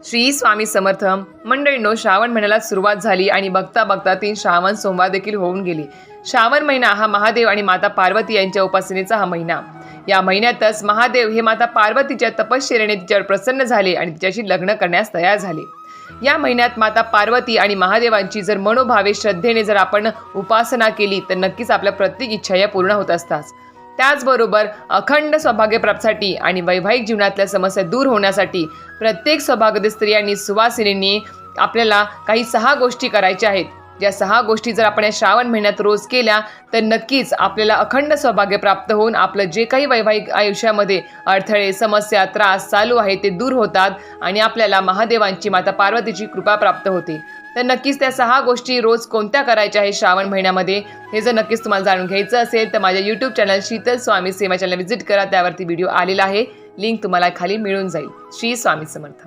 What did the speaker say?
श्री स्वामी समर्थ मंडळींनो, श्रावण महिन्याला सुरुवात झाली आणि बघता बघता 3 श्रावण सोमवार देखील होऊन गेले. श्रावण महिना हा महादेव आणि माता पार्वती यांच्या उपासनेचा हा महिना. या महिन्यातच महादेव हे माता पार्वतीच्या तपश्चर्येने तिच्यावर प्रसन्न झाले आणि तिच्याशी लग्न करण्यास तयार झाले. या महिन्यात माता पार्वती आणि महादेवांची जर मनोभावे श्रद्धेने जर आपण उपासना केली तर नक्कीच आपल्या प्रत्येक इच्छा या पूर्ण होत असतात. त्याचबरोबर अखंड सौभाग्यप्राप्तीसाठी आणि वैवाहिक जीवनातल्या समस्या दूर होण्यासाठी प्रत्येक सौभाग्यवती स्त्रियांनी सुवासिनींनी आपल्याला काही 6 गोष्टी करायच्या आहेत. या 6 गोष्टी जर आपण या श्रावण महिन्यात रोज केल्या तर नक्कीच आपल्याला अखंड सौभाग्य प्राप्त होऊन आपलं जे काही वैवाहिक आयुष्यामध्ये अडथळे, समस्या, त्रास चालू आहे ते दूर होतात आणि आपल्याला महादेवांची, माता पार्वतीची कृपा प्राप्त होते. तर नक्कीच त्या 6 गोष्टी रोज कोणत्या करायच्या आहे श्रावण महिन्यामध्ये हे जर नक्कीच तुम्हाला जाणून घ्यायचं असेल तर माझ्या यूट्यूब चॅनल शीतल स्वामी सेवा चॅनल व्हिजिट करा. त्यावरती व्हिडिओ आलेला आहे. लिंक तुम्हाला खाली मिळून जाईल. श्री स्वामी समर्थ.